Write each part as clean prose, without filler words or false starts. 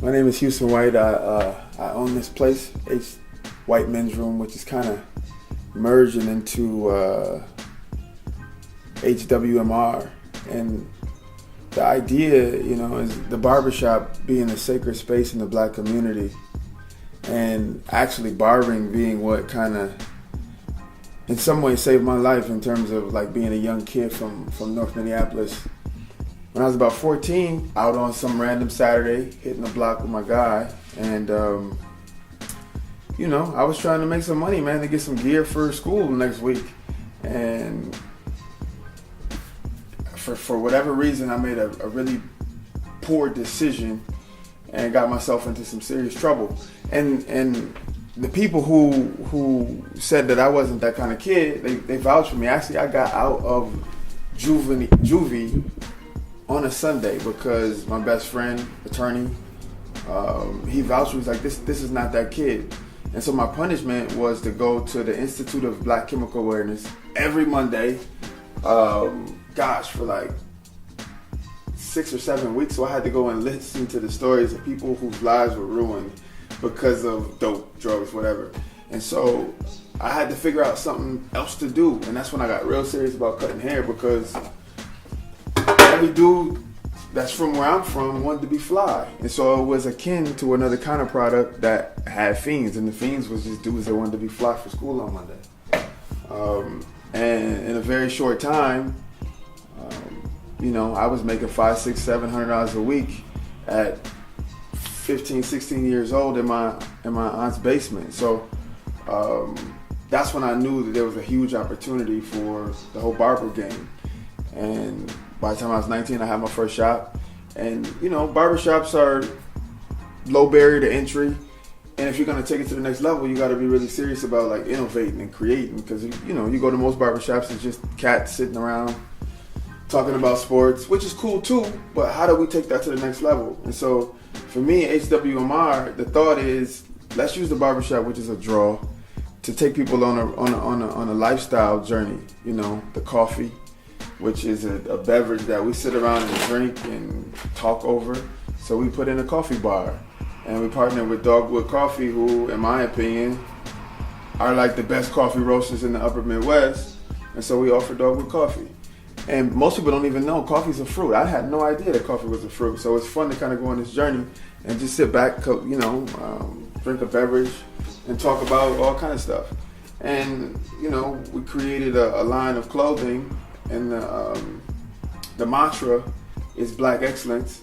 My name is Houston White. I own this place, White Men's Room, which is kind of merging into HWMR. And the idea, is the barbershop being a sacred space in the black community, and actually barbering being what kind of, in some ways, saved my life in terms of like being a young kid from North Minneapolis. When I was about 14, out on some random Saturday, hitting the block with my guy, and I was trying to make some money, man, to get some gear for school next week. And for whatever reason, I made a really poor decision and got myself into some serious trouble. And the people who said that I wasn't that kind of kid, they vouched for me. Actually, I got out of juvie on a Sunday because my best friend, attorney, he vouched for me. He's like, this is not that kid. And so my punishment was to go to the Institute of Black Chemical Awareness every Monday, for like 6 or 7 weeks. So I had to go and listen to the stories of people whose lives were ruined because of dope, drugs, whatever. And so I had to figure out something else to do. And that's when I got real serious about cutting hair, because every dude that's from where I'm from wanted to be fly. And so it was akin to another kind of product that had fiends. And the fiends was just dudes that wanted to be fly for school on Monday. And in a very short time, I was making $500, $600, $700 a week at 15, 16 years old in my aunt's basement. So that's when I knew that there was a huge opportunity for the whole barber game. And by the time I was 19, I had my first shop. And barbershops are low barrier to entry. And if you're gonna take it to the next level, you gotta be really serious about like innovating and creating, because you go to most barbershops, it's just cats sitting around talking about sports, which is cool too, but how do we take that to the next level? And so for me, HWMR, the thought is, let's use the barbershop, which is a draw, to take people on a lifestyle journey. The coffee, which is a beverage that we sit around and drink and talk over. So we put in a coffee bar, and we partnered with Dogwood Coffee, who, in my opinion, are like the best coffee roasters in the upper Midwest. And so we offer Dogwood Coffee. And most people don't even know coffee's a fruit. I had no idea that coffee was a fruit. So it's fun to kind of go on this journey and just sit back, drink a beverage and talk about all kind of stuff. And, we created a line of clothing, and the mantra is Blk Excellence.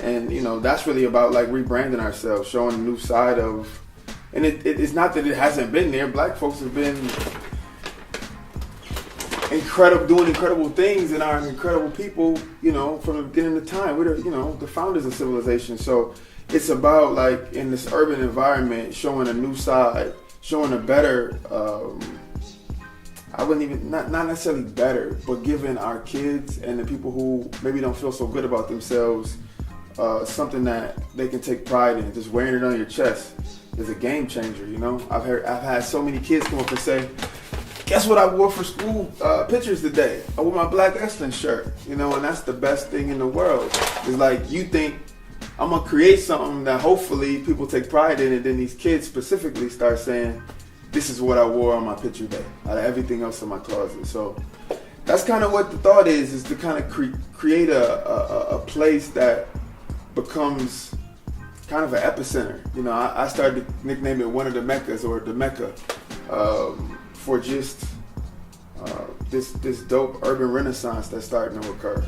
And, that's really about like rebranding ourselves, showing a new side of, and it's not that it hasn't been there. Black folks have been doing incredible things, and are incredible people, from the beginning of time. We're the founders of civilization. So it's about like in this urban environment, showing a new side, showing a better, I wouldn't even, not necessarily better, but giving our kids and the people who maybe don't feel so good about themselves, something that they can take pride in. Just wearing it on your chest is a game changer. I've had so many kids come up and say, guess what I wore for school pictures today? I wore my Blk Excellence shirt, and that's the best thing in the world. It's like, you think I'm gonna create something that hopefully people take pride in, and then these kids specifically start saying, this is what I wore on my picture day, out of everything else in my closet. So that's kind of what the thought is to kind of create a place that becomes kind of an epicenter. I started to nickname it one of the Meccas, or the Mecca, for just this dope urban renaissance that's starting to occur.